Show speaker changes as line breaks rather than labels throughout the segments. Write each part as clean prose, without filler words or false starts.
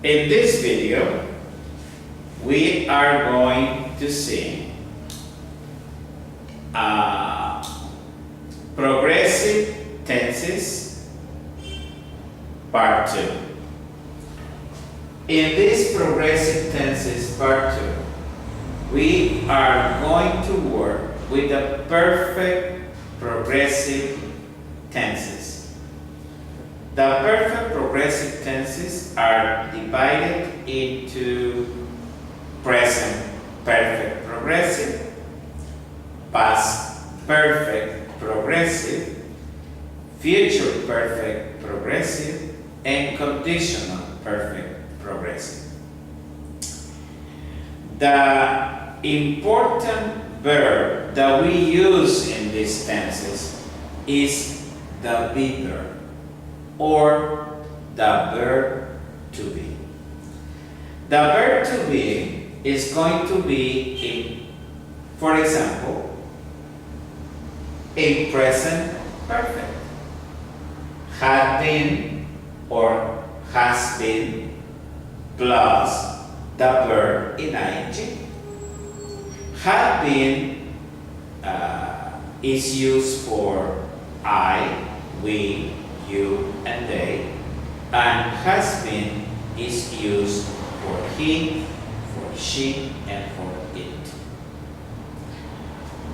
In this video, we are going to see progressive tenses part 2. In this progressive tenses part 2, we are going to work with the perfect progressive tenses. The perfect progressive tenses are divided into present perfect progressive, past perfect progressive, future perfect progressive, and conditional perfect progressive. The important verb that we use in these tenses is the be verb, or the verb to be. The verb to be is going to be, for example, in present perfect. Had been or has been plus the verb in ing. Had been is used for I, we, you, and they, and has been is used for he, for she, and for it.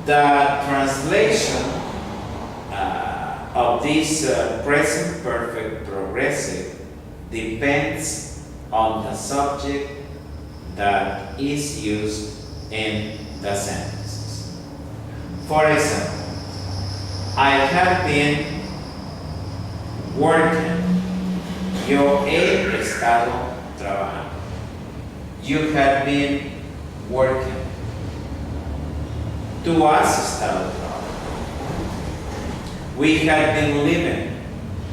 The translation of this present perfect progressive depends on the subject that is used in the sentences. For example, I have been working. Yo he estado trabajando. You have been working. Tú has estado trabajando. We have been living.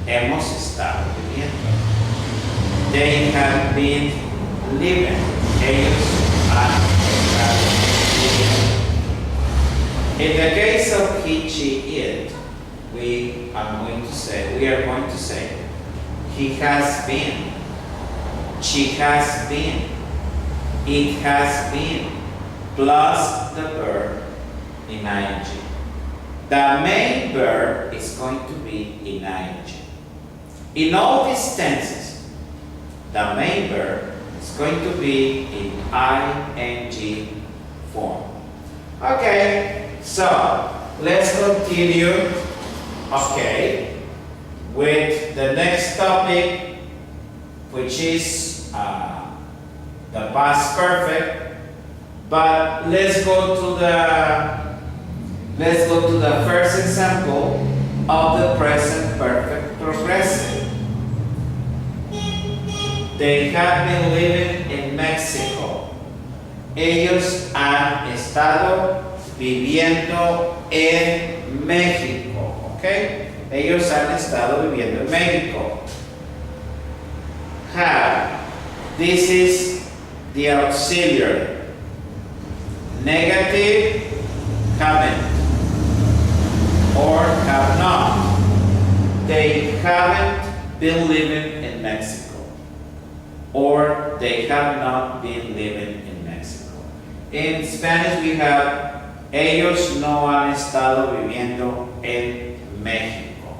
Hemos estado viviendo. They have been living. Ellos han estado viviendo. In the case of he, she, it, we are going to say he has been, she has been, it has been, plus the verb in ing. The main verb is going to be in ing. In all these tenses, the main verb is going to be in ing form. Okay, so let's continue. Okay, with the next topic, which is the past perfect. But let's go to the first example of the present perfect progressive. They have been living in Mexico. Ellos han estado viviendo en México. Okay? Ellos han estado viviendo en México. Have. This is the auxiliary. Negative, haven't. Or have not. They haven't been living in Mexico. Or they have not been living in Mexico. In Spanish we have ellos no han estado viviendo en México.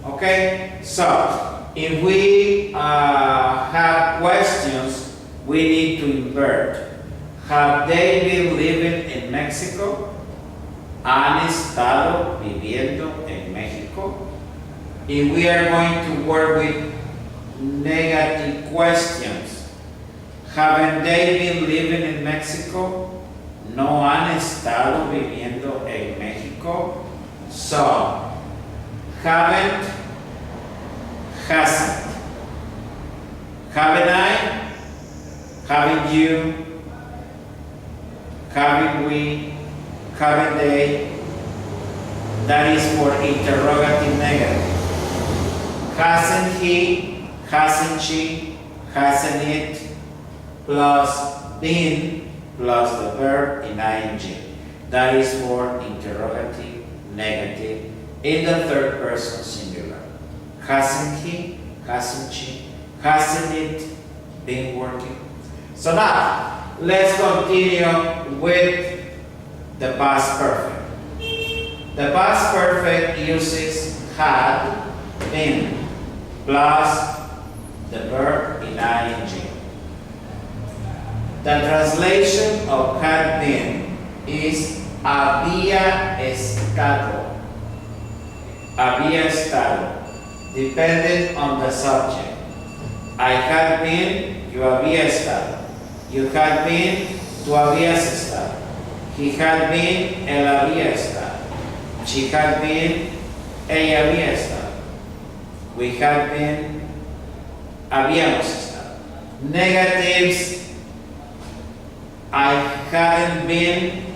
Okay? So, if we have questions, we need to invert. Have they been living in Mexico? ¿Han estado viviendo en México? If we are going to work with negative questions, haven't they been living in Mexico? ¿No han estado viviendo en México? So, haven't, hasn't. Haven't I? Haven't you? Haven't we? Haven't they? That is for interrogative negative. Hasn't he? Hasn't she? Hasn't it? Plus been plus the verb in ing. That is for interrogative negative in the third person singular. Hasn't he? Hasn't she? Hasn't it been working. So now, let's continue with the past perfect. The past perfect uses had, been, plus the verb in ing. The translation of had been is había estado. Había estado, depending on the subject. I had been, yo había estado. You had been, tú habías estado. He had been, él había estado. She had been, ella había estado. We had been, habíamos estado. Negatives, I hadn't been,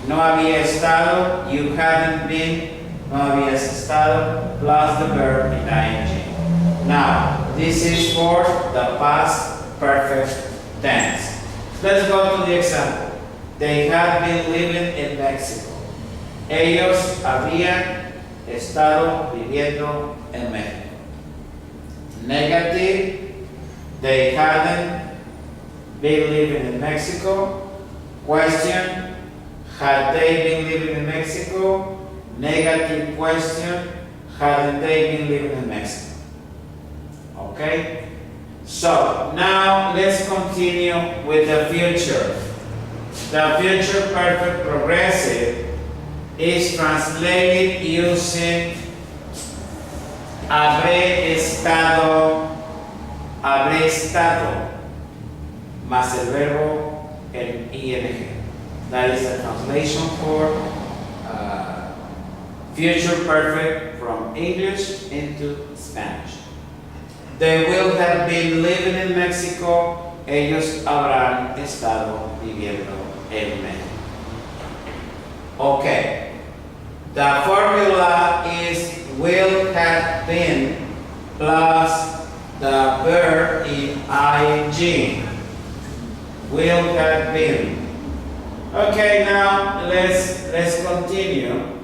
no había estado. You hadn't been, no habías estado, plus the verb in ing. Now, this is for the past perfect tense. Let's go to the example. They had been living in Mexico. Ellos habían estado viviendo en México. Negative, they hadn't been living in Mexico. Question, had they been living in Mexico? Negative question, hadn't they been living in Mexico? Okay? So, now let's continue with the future. The future perfect progressive is translated using habré estado, más el verbo en ing. That is the translation for future perfect from English into Spanish. They will have been living in Mexico. Ellos habrán estado viviendo en México. Okay. The formula is will have been plus the verb in ing. Will have been. Okay, now let's continue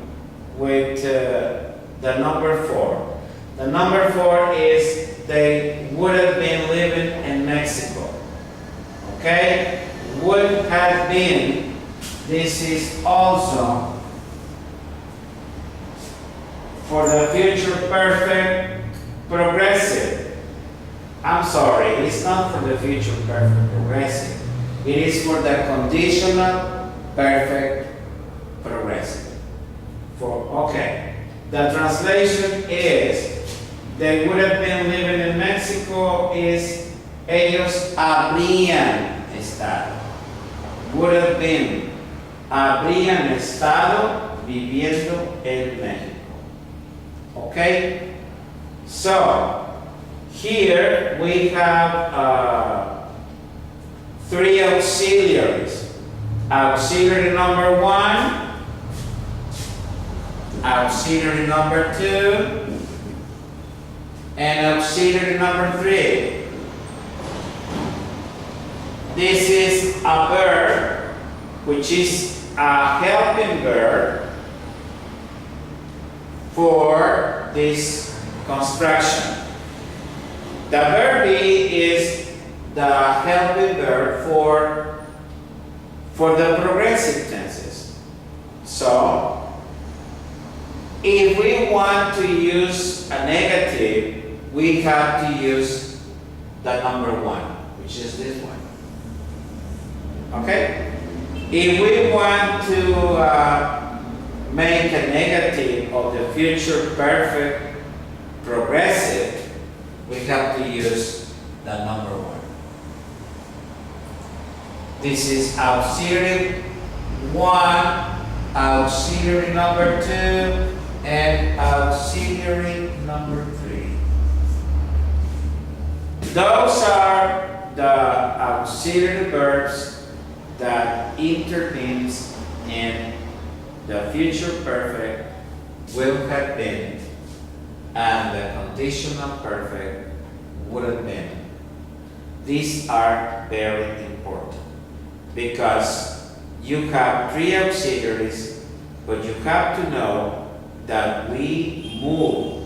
with the number 4. The number 4 is they would have been living in Mexico. Okay? Would have been. This is also for the future perfect progressive. I'm sorry, it's not for the future perfect progressive. It is for the conditional perfect progressive. Okay. The translation is they would have been living in Mexico is ellos habrían estado. Would have been. Habrían estado viviendo en México. Okay? So, here we have 3 auxiliaries. Auxiliary number 1, auxiliary number 2, and auxiliary number 3. This is a verb, which is a helping verb for this construction. The verb be is the helping verb for the progressive tenses. So, if we want to use a negative, we have to use the number 1, which is this one. Okay? If we want to make a negative of the future perfect progressive, we have to use the number 1. This is auxiliary 1, auxiliary number 2, and auxiliary number 3. Those are the auxiliary verbs that intervenes in the future perfect, will have been, and the conditional perfect would have been. These are very important because you have 3 auxiliaries, but you have to know that we move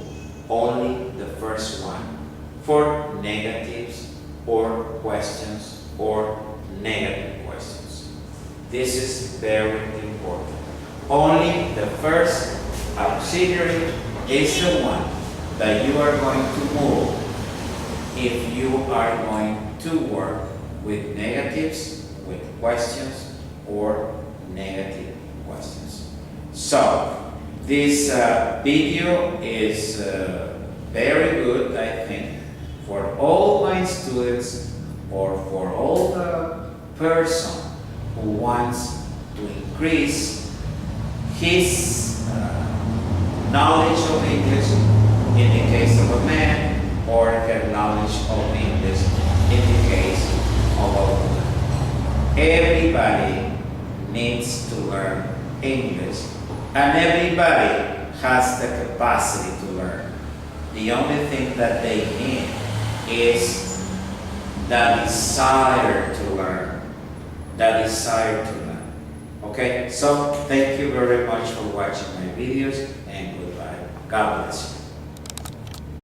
only the first one for negatives or questions or negative questions. This is very important. Only the first auxiliary is the one that you are going to move if you are going to work with negatives, with questions, or negative questions. So, this video is very good, I think, for all my students or for all the person who wants to increase his knowledge of English in the case of a man, or her knowledge of English in the case of a woman. Everybody needs to learn English, and everybody has the capacity to learn. The only thing that they need is the desire to learn. The desire to learn. Okay? So, thank you very much for watching my videos, and goodbye. God bless you.